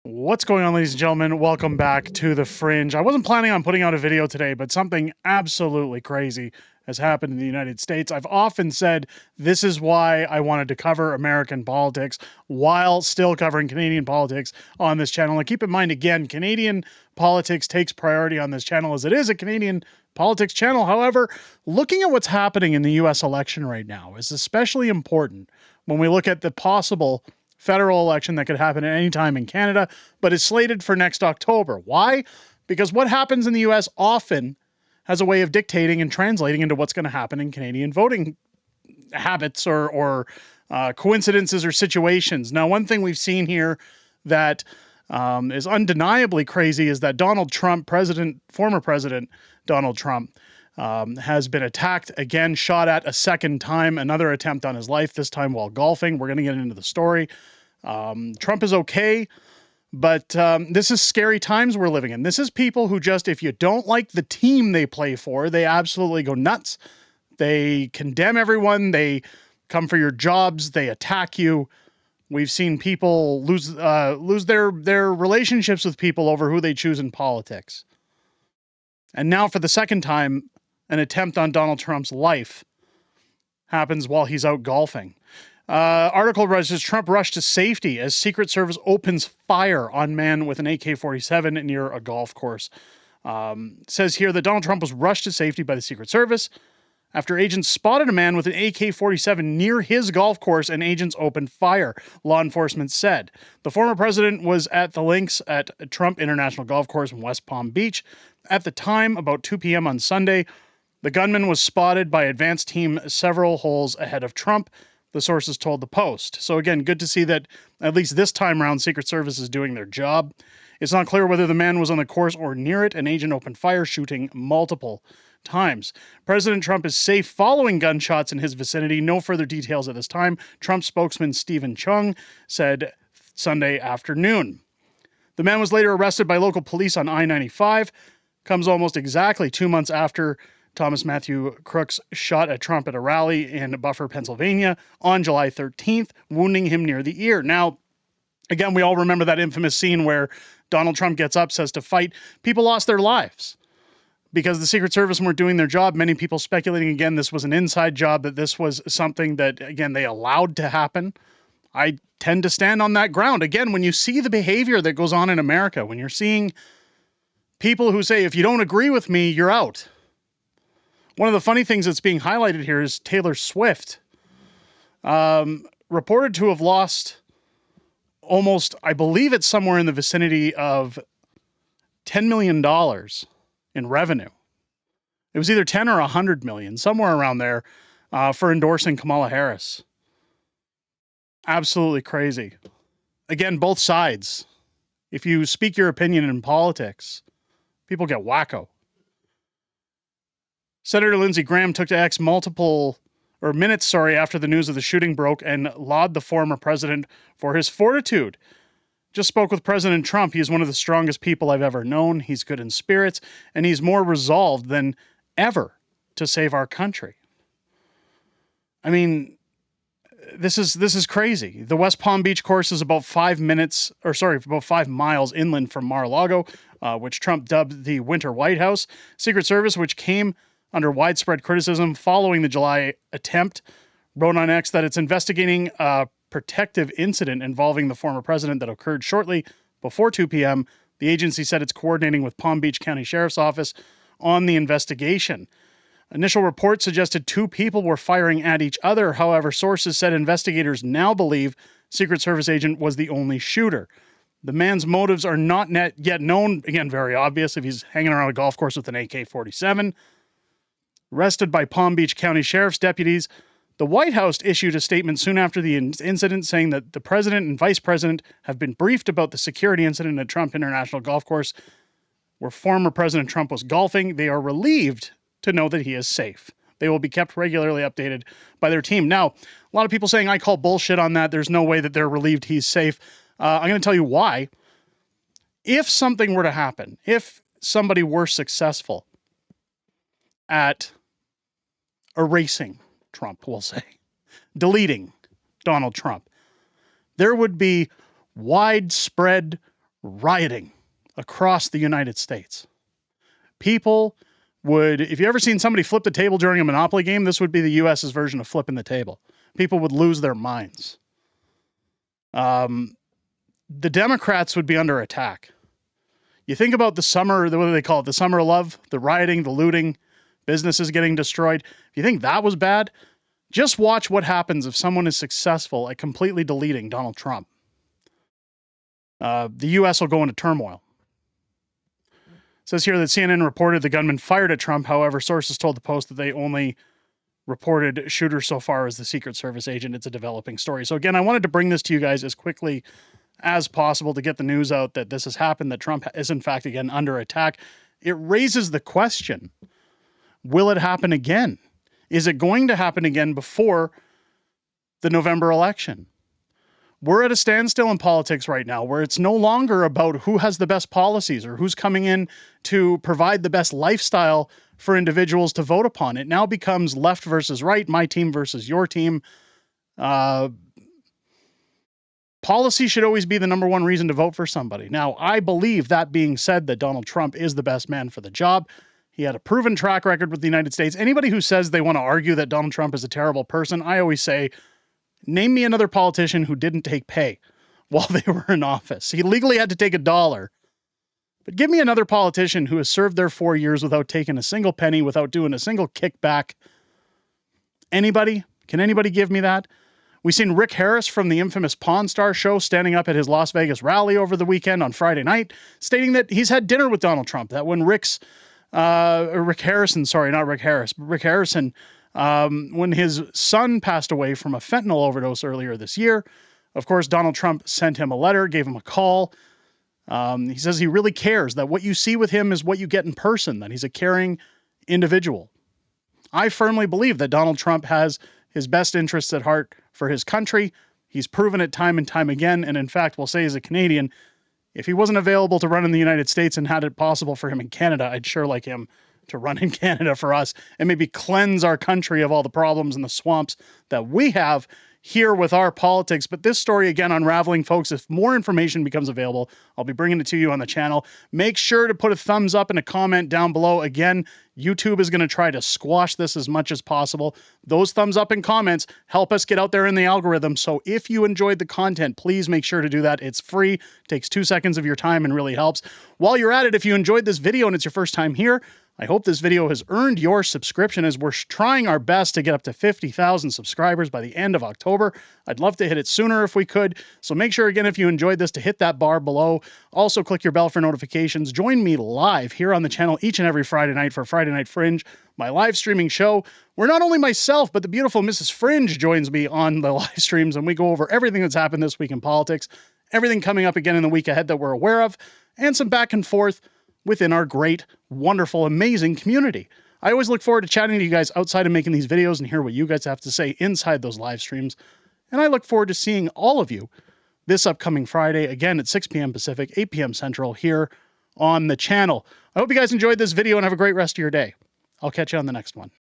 What's going on, ladies and gentlemen? Welcome back to The Fringe. I wasn't planning on putting out a video today, but something absolutely crazy has happened in the United States. I've often said this is why I wanted to cover American politics while still covering Canadian politics on this channel. And keep in mind, again, Canadian politics takes priority on this channel as it is a Canadian politics channel. However, looking at what's happening in the US election right now is especially important when we look at the possible federal election that could happen at any time in Canada, but is slated for next October. Why? Because what happens in the US often has a way of dictating and translating into what's going to happen in Canadian voting habits or coincidences or situations. Now, one thing we've seen here that is undeniably crazy is that Donald Trump, former President Donald Trump, has been attacked again, shot at a second time, another attempt on his life, this time while golfing. We're going to get into the story. Trump is okay, but this is scary times we're living in. This is people who just, if you don't like the team they play for, they absolutely go nuts. They condemn everyone. They come for your jobs. They attack you. We've seen people lose their relationships with people over who they choose in politics. And now for the second time, an attempt on Donald Trump's life happens while he's out golfing. Article says Trump rushed to safety as Secret Service opens fire on man with an AK-47 near a golf course. Says here that Donald Trump was rushed to safety by the Secret Service after agents spotted a man with an AK-47 near his golf course and agents opened fire, law enforcement said. The former president was at the links at Trump International Golf Course in West Palm Beach at the time, about 2 p.m. on Sunday. The gunman was spotted by advanced team several holes ahead of Trump, the sources told the Post. So again, good to see that at least this time around, Secret Service is doing their job. It's not clear whether the man was on the course or near it. An agent opened fire, shooting multiple times. President Trump is safe following gunshots in his vicinity. No further details at this time. Trump spokesman Stephen Chung said Sunday afternoon. The man was later arrested by local police on I-95. Comes almost exactly 2 months after Thomas Matthew Crooks shot at Trump at a rally in Buffer, Pennsylvania on July 13th, wounding him near the ear. Now, again, we all remember that infamous scene where Donald Trump gets up, says to fight. People lost their lives because the Secret Service weren't doing their job. Many people speculating, again, this was an inside job, that this was something that, again, they allowed to happen. I tend to stand on that ground. Again, when you see the behavior that goes on in America, when you're seeing people who say, if you don't agree with me, you're out. One of the funny things that's being highlighted here is Taylor Swift, reported to have lost almost, I believe it's somewhere in the vicinity of $10 million in revenue. It was either 10 or 100 million, somewhere around there, for endorsing Kamala Harris. Absolutely crazy. Again, both sides. If you speak your opinion in politics, people get wacko. Senator Lindsey Graham took to X minutes after the news of the shooting broke and lauded the former president for his fortitude. Just spoke with President Trump. He is one of the strongest people I've ever known. He's good in spirits, and he's more resolved than ever to save our country. I mean, this is crazy. The West Palm Beach course is about 5 miles inland from Mar-a-Lago, which Trump dubbed the Winter White House. Secret Service, which came under widespread criticism following the July attempt, wrote on X that it's investigating a protective incident involving the former president that occurred shortly before 2 p.m. The agency said it's coordinating with Palm Beach County Sheriff's Office on the investigation. Initial reports suggested two people were firing at each other. However, sources said investigators now believe Secret Service agent was the only shooter. The man's motives are not yet known. Again, very obvious if he's hanging around a golf course with an AK-47. Arrested by Palm Beach County Sheriff's deputies, the White House issued a statement soon after the incident saying that the president and vice president have been briefed about the security incident at Trump International Golf Course where former President Trump was golfing. They are relieved to know that he is safe. They will be kept regularly updated by their team. Now, a lot of people saying I call bullshit on that. There's no way that they're relieved he's safe. I'm going to tell you why. If something were to happen, if somebody were successful at erasing Trump, we'll say, deleting Donald Trump, there would be widespread rioting across the United States. People would, if you ever seen somebody flip the table during a Monopoly game, this would be the US's version of flipping the table. People would lose their minds. The Democrats would be under attack. You think about the summer, what do they call it? The summer of love, the rioting, the looting, businesses getting destroyed. If you think that was bad, just watch what happens if someone is successful at completely deleting Donald Trump. The U.S. will go into turmoil. It says here that CNN reported the gunman fired at Trump. However, sources told the Post that they only reported shooter so far as the Secret Service agent. It's a developing story. So again, I wanted to bring this to you guys as quickly as possible to get the news out that this has happened, that Trump is in fact again under attack. It raises the question, will it happen again? Is it going to happen again before the November election? We're at a standstill in politics right now where it's no longer about who has the best policies or who's coming in to provide the best lifestyle for individuals to vote upon. It now becomes left versus right, my team versus your team. Policy should always be the number one reason to vote for somebody. Now, I believe, that being said, that Donald Trump is the best man for the job. He had a proven track record with the United States. Anybody who says they want to argue that Donald Trump is a terrible person, I always say, name me another politician who didn't take pay while they were in office. He legally had to take $1. But give me another politician who has served their 4 years without taking a single penny, without doing a single kickback. Anybody? Can anybody give me that? We've seen Rick Harris from the infamous Pawn Star show standing up at his Las Vegas rally over the weekend on Friday night, stating that he's had dinner with Donald Trump, that when Rick Harrison, when his son passed away from a fentanyl overdose earlier this year, of course, Donald Trump sent him a letter, gave him a call. He says he really cares, that what you see with him is what you get in person, that he's a caring individual. I firmly believe that Donald Trump has his best interests at heart for his country. He's proven it time and time again. And in fact, we'll say as a Canadian, if he wasn't available to run in the United States and had it possible for him in Canada, I'd sure like him to run in Canada for us and maybe cleanse our country of all the problems and the swamps that we have here with our politics. But this story, again, unraveling, folks, if more information becomes available, I'll be bringing it to you on the channel. Make sure to put a thumbs up and a comment down below. Again, YouTube is going to try to squash this as much as possible. Those thumbs up and comments help us get out there in the algorithm. So if you enjoyed the content, please make sure to do that. It's free, takes 2 seconds of your time and really helps. While you're at it, if you enjoyed this video and it's your first time here, I hope this video has earned your subscription, as we're trying our best to get up to 50,000 subscribers by the end of October. I'd love to hit it sooner if we could. So make sure, again, if you enjoyed this, to hit that bar below. Also, click your bell for notifications. Join me live here on the channel each and every Friday night for Friday Night Fringe, my live streaming show, where not only myself, but the beautiful Mrs. Fringe joins me on the live streams, and we go over everything that's happened this week in politics, everything coming up again in the week ahead that we're aware of, and some back and forth within our great, wonderful, amazing community. I always look forward to chatting to you guys outside of making these videos and hear what you guys have to say inside those live streams. And I look forward to seeing all of you this upcoming Friday, again at 6 p.m. Pacific, 8 p.m. Central, here on the channel. I hope you guys enjoyed this video and have a great rest of your day. I'll catch you on the next one.